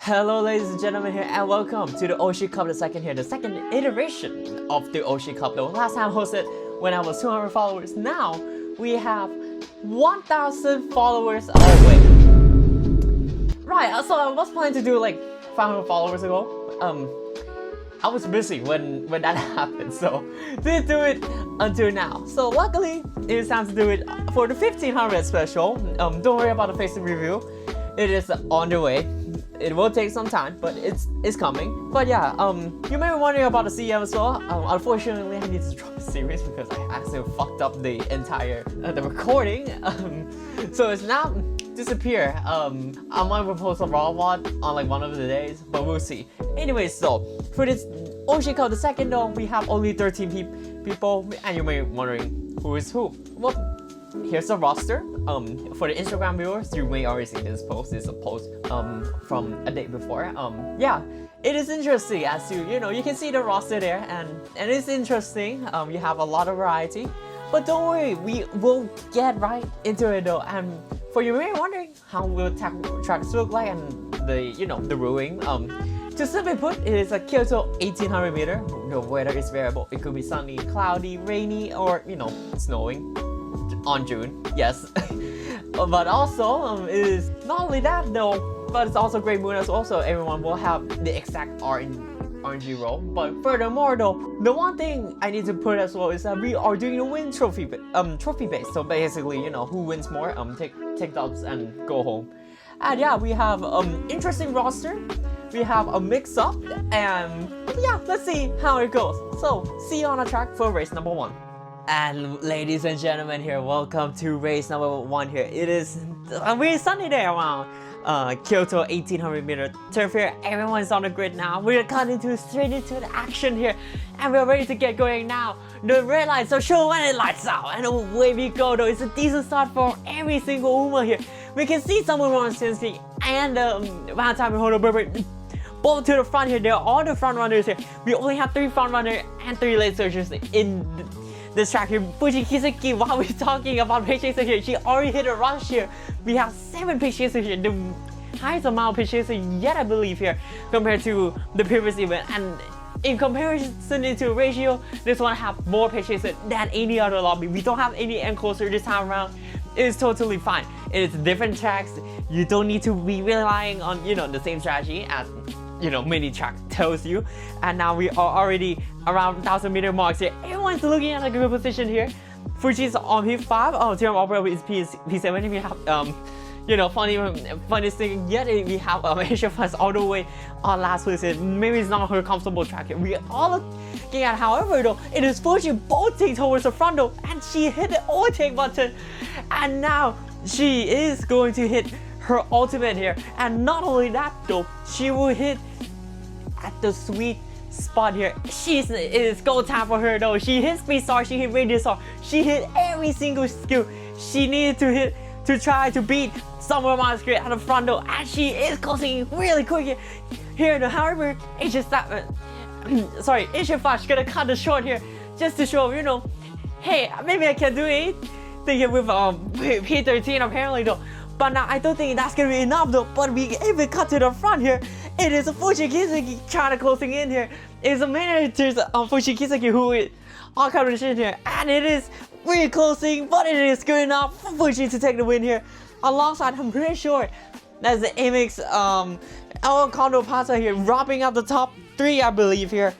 Hello ladies and gentlemen here and welcome to the OSHICUP2 here, the second iteration of the OSHICUP. The last time hosted when I was 200 followers. Now we have 1,000 followers. Oh wait. Right, so I was planning to do like 500 followers ago. I was busy when that happened, so didn't do it until now. So luckily, it's time to do it for the 1500 special. Don't worry about the face review. It is on the way. It will take some time, but it's coming. But yeah, you may be wondering about the CM as well. Unfortunately, I need to drop a series because I accidentally fucked up the entire the recording. So it's now disappear. I might propose a raw one on like one of the days, but we'll see. Anyway, so for this OSHICUP2 though, we have only 13 people, and you may be wondering who is who. Well, here's the roster. For the Instagram viewers, you may already see this post. It's a post from a day before. Yeah, it is interesting as you know, you can see the roster there, and it's interesting. You have a lot of variety, but don't worry, we will get right into it though. And for you may be wondering how will tracks look like and the rowing. To simply put, it is a Kyoto 1800 meter. The weather is variable. It could be sunny, cloudy, rainy, or snowing on June, yes. But also, it is not only that though, but it's also great moon as well, so everyone will have the exact RNG roll. But furthermore though, the one thing I need to put as well is that we are doing the win trophy based. So basically, who wins more, take dubs and go home. And yeah, we have interesting roster. We have a mix up, and yeah, let's see how it goes. So see you on the track for race number 1. And ladies and gentlemen here, welcome to race number 1 here. It is a really sunny day around Kyoto 1800 meter turf here. Everyone's on the grid now. We're cutting straight into the action here, and we're ready to get going now. The red lights are show when it lights out, and away we go though. It's a decent start for every single Uma here. We can see someone on Sensei and Valentine Mihono Burberry both to the front here. They're all the front runners here. We only have 3 front runners and 3 late surgers in this track here. Fuji Kiseki, while we're talking about pace chaser here, she already hit a rush here. We have 7 pace chasers here, the highest amount of pace chaser yet, I believe, here compared to the previous event. And in comparison to ratio, this one have more pace chaser than any other lobby. We don't have any enclosure this time around. It's totally fine. It is different tracks. You don't need to be relying on the same strategy as mini track tells you. And now we are already around 1,000 meter marks here. Everyone's looking at a good position here. Fuji's on P5. Team Opera is P7. We have funniest thing yet, we have Asia Fast all the way on last place. Maybe it's not her comfortable track here. We are all looking at, however though, it is Fuji bolting towards the front though, and she hit the overtake button, and now she is going to hit her ultimate here. And not only that though, she will hit at the sweet spot here. It is go time for her though. She hit Speed Star, she hit Radius Star, she hit every single skill she needed to hit to try to beat Summer Mars Grid at the front though, and she is closing really quick here though. However, Asia Flash gonna cut it short here just to show, hey, maybe I can do anything here with P13 apparently though. But now I don't think that's gonna be enough though. But we even cut to the front here. It is a Fuji Kiseki trying to closing in here. It's a manager Fuji Kiseki who is on competition here, and it is really closing, but it is good enough for Fuji to take the win here. Alongside, I'm pretty sure that's the Amex El Condo Pasa here, wrapping up the top 3, I believe here.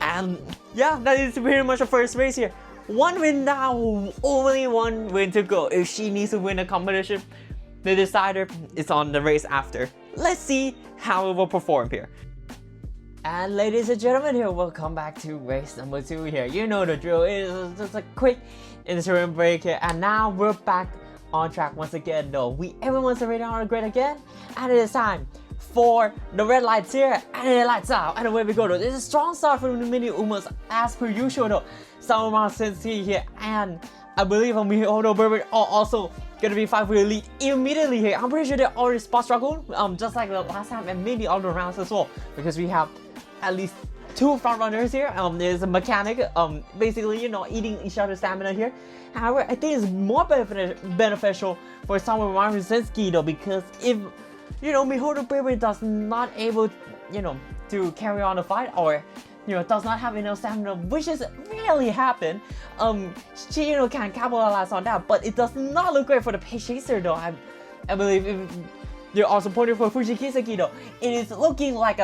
And yeah, that is pretty much the first race here. 1 win now, only 1 win to go. If she needs to win the competition, the decider is on the race after. Let's see how it will perform here. And ladies and gentlemen here, welcome back to race number 2 here. You know the drill. It is just a quick interim break here, and now we're back on track once again though. Everyone's already on the grid again, and it is time for the red lights here, and it lights out, and away we go though. This is a strong start from the mini Umas as per usual though. Salomon Sensei here, and I believe Mihono Burberry are also gonna be fighting for the lead immediately here. I'm pretty sure they're already spot struggle, just like the last time, and maybe other rounds as well, because we have at least 2 front runners here. There's a mechanic, basically eating each other's stamina here. However, I think it's more beneficial for someone Marvin Sensei though, because if Mihodo Baby does not able, to carry on the fight, or does not have enough stamina, which is really happened. She can capitalize on that, but it does not look great for the page chaser though. I believe if you're also pointing for Fuji Kiseki though, it is looking like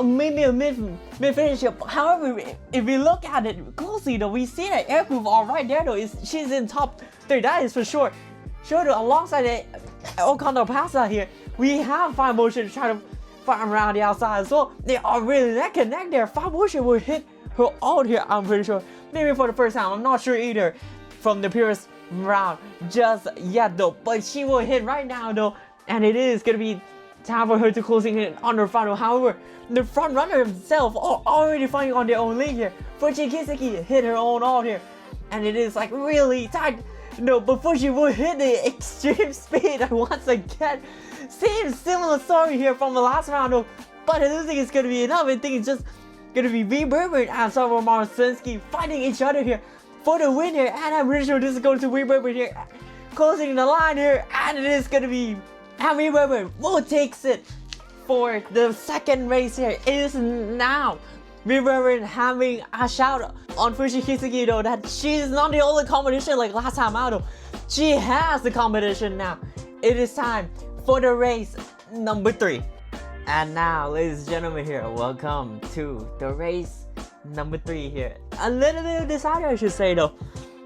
maybe a mid finish here. However, if we look at it closely though, we see that air groove all right there though. She's in top 3, that is for sure. Sure though, alongside the Okando Pasa here, we have Fine Motion trying to fight around the outside as well. They are really neck and neck there. Fine Motion will hit her out here, I'm pretty sure. Maybe for the first time, I'm not sure either from the previous round just yet though. But she will hit right now though, and it is gonna be time for her to closing in on her final. However, the front runner himself are already fighting on their own league here. Fuji Kiseki hit her own out here, and it is like really tight. No, but Fuji will hit the extreme speed once again. Same similar story here from the last round though, but I don't think it's gonna be enough. I think it's just gonna be V Berber and Savo Marcinski fighting each other here for the win here, and I'm pretty sure this is going to V Berber here, closing the line here, and it is gonna be V Berber will takes it for the second race here. It is now V Berber having a shout on Fuji Kiseki though that she's not the only competition like last time out though. She has the competition now. It is time for the race number 3. And now, ladies and gentlemen here, welcome to the race number 3 here. A little bit of decider, I should say though.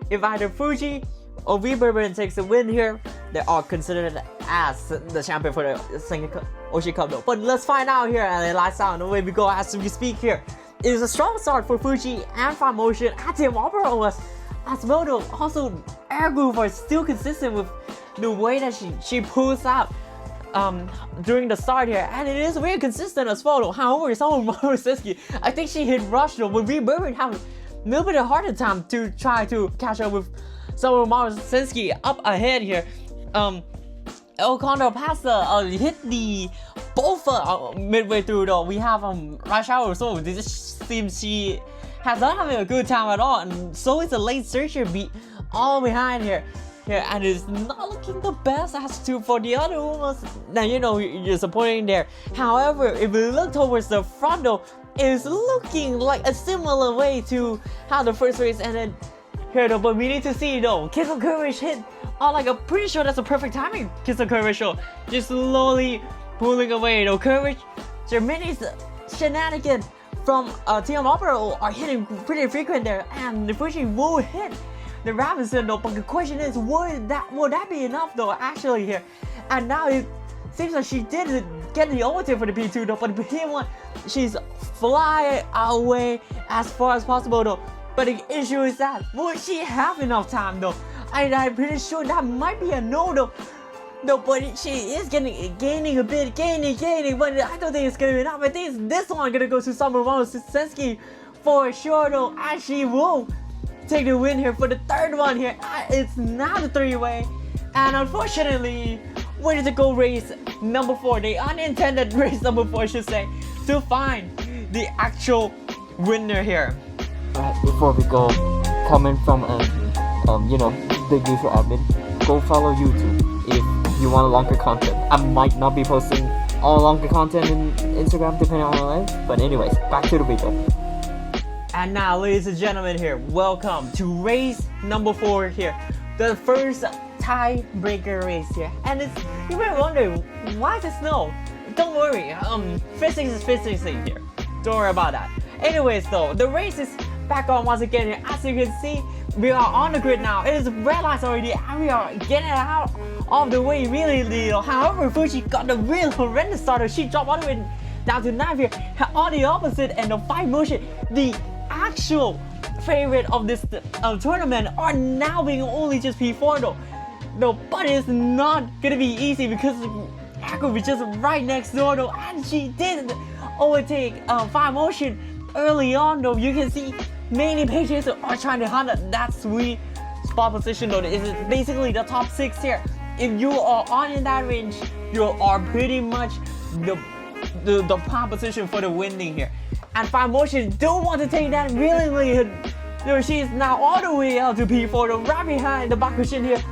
If either Fuji or V Berber takes the win here, they are considered as the champion for the second OSHICUP though. But let's find out here at the last round, the way we go as we speak here. It is a strong start for Fuji and Fine Motion. Team Opera was as well though. Also, air groove are still consistent with the way that she pulls out during the start here, and it is very consistent as well though. However, someone Marcinski, I think she hit rush though, but V Berber have a little bit of harder time to try to catch up with someone Marcinski up ahead here. Okando Pasta hit the both midway through though. We have rush hour, so this just seems she has not having a good time at all, and so it's a late searcher beat all behind here. And it's not looking the best as to for the other ones. Now you're supporting there. However, if we look towards the front though, it's looking like a similar way to how the first race ended here though. But we need to see though. Kiss of Courage hit. Like I'm pretty sure that's a perfect timing. Kiss of Courage show. Just slowly pulling away though. Courage, Germany's shenanigans from Team Opera are hitting pretty frequent there, and the Fuji will hit the Robinson though, but the question is, would that be enough though actually here? And now it seems like she did get the ultimate for the P2 though, but the P1 she's flying away as far as possible though. But the issue is that will she have enough time though? I'm pretty sure that might be a no though. No, but she is gaining a bit, gaining, but I don't think it's gonna be enough. I think this one gonna go to Summer Sensky for sure though, and she will take the win here for the third one here. It's not a 3-way, and unfortunately, where did it go race number 4? The unintended race number 4, I should say, to find the actual winner here. Right before we go, comment from the usual admin. Go follow YouTube if you want longer content. I might not be posting all longer content in Instagram depending on my life, but anyways, back to the video. And now, ladies and gentlemen here, welcome to race number 4 here. The first tiebreaker race here. And you may wonder, why the snow? Don't worry, physics is physics here. Don't worry about that. Anyways though, the race is back on once again here. As you can see, we are on the grid now. It is red lights already, and we are getting out of the way really. However, Fuji got the real horrendous starter. She dropped all the way down to 9 here. On the opposite end of Fine Motion, the actual favorite of this tournament are now being only just P4 though. No, but it's not gonna be easy because Echo is just right next door though, and she did overtake Fine Motion early on though. You can see many pages are trying to hunt that sweet spot position though. It's basically the top 6 here. If you are on in that range, you are pretty much the prime position for the winning here. And Fine Motion don't want to take that willingly. She's now all the way out to P4 though, right behind the back cushion here.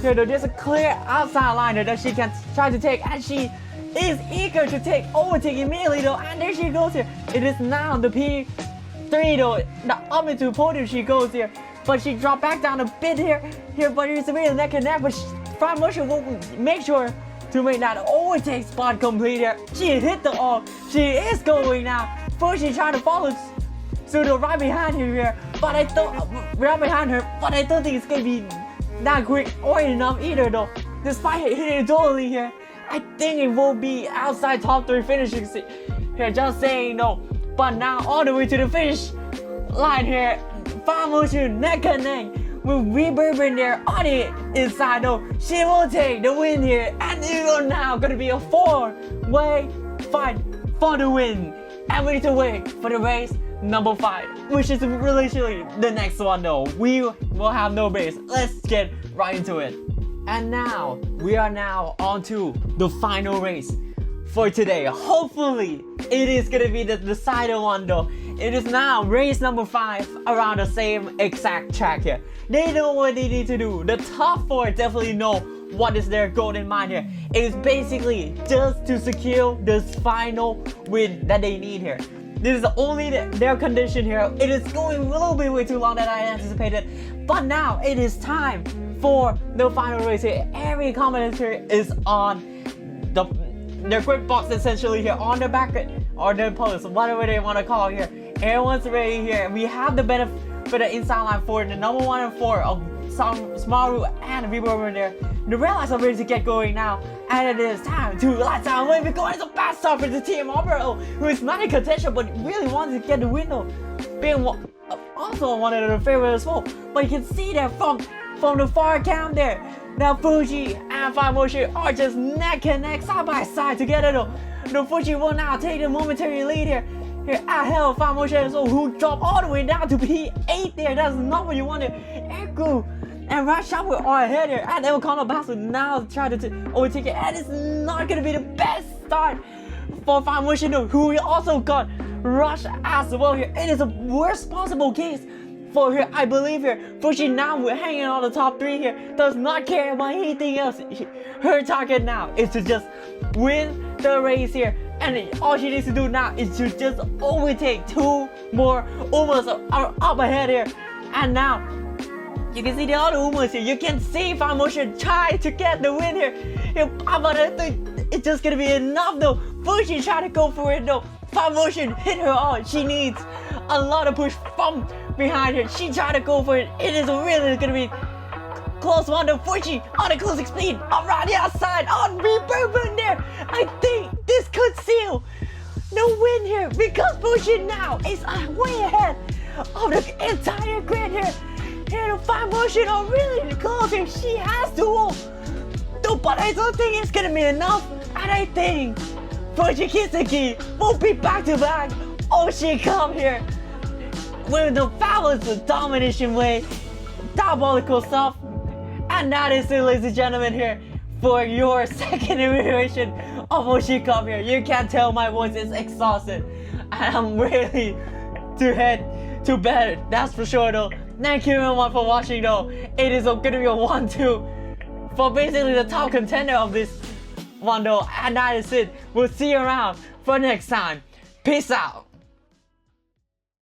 There's a clear outside line that she can try to take, and she is eager to overtake immediately though, and there she goes here. It is now the P3 though, the up into podium she goes here, but she dropped back down a bit here, but it's really neck and neck, but Fine Motion will make sure to make that overtake spot complete here. She hit the all, she is going now. First she tried to follow Sudo right behind her here, but I don't think it's gonna be that quick or enough either though. Despite hitting it totally here, I think it will be outside top 3 finishing here, just saying no. But now all the way to the finish line here, Fine Motion neck and neck with Reverb there on the inside though. She will take the win here, and it will now gonna be a 4-way fight for the win. And we need to wait for the race number 5, which is literally the next one though. We will have no race. Let's get right into it. And now, we are now on to the final race for today. Hopefully, it is gonna be the decider one though. It is now race number 5 around the same exact track here. They know what they need to do. The top 4 definitely know what is their goal in mind here. It is basically just to secure this final win that they need here. This is only their condition here. It is going a little bit way too long than I anticipated. But now it is time for the final race here. Every commentator is on their grid box essentially here, on the back or their post, whatever they want to call here. Everyone's ready here. We have the benefit for the inside line for the number 1 and 4 of Smaru and Reverb there. The red lights are ready to get going now, and it is time to lights out win because it's a bad start for the team overall, who is not in contention but really wants to get the win though. Being also one of the favorites as well. But you can see that from the far cam there, now Fuji and Fine Motion are just neck and neck, side by side together though. The Fuji will now take the momentary lead here at Hell Fine Motion as well, who dropped all the way down to P8 there. That's not what you wanted. Echo and Rush Up were all ahead here, and Elcano Bass will now try to overtake it, and it's not gonna be the best start for Fine Motion though, who also got Rush as well here. It is the worst possible case for her, I believe here. Fuji now hanging on the top 3 here, does not care about anything else. Her target now is to just win the race here, and all she needs to do now is to just overtake 2 more Umas are up ahead here. And now you can see the other Umas here. You can see Fine Motion try to get the win here. But I think it's just gonna be enough though. Fuji try to go for it though. Fine Motion hit her on. She needs a lot of push from behind her. She tried to go for it. It is really gonna be close one to Fuji on the closing speed around the outside on Reverb there. I think this could seal the win here because Fuji now is way ahead of the entire grid here. Here the Fine Motion are really close here. She has to win, but I don't think it's gonna be enough. And I think Fuji Kiseki will be back to back OSHICUP here with the fabulous domination way, diabolical stuff. And that is it, ladies and gentlemen, here for your second iteration of OSHICUP here. You can't tell my voice is exhausted, and I'm ready to head to bed, that's for sure though. Thank you everyone for watching though. It is gonna be a 1-2 for basically the top contender of this one though. And that is it. We'll see you around for next time. Peace out.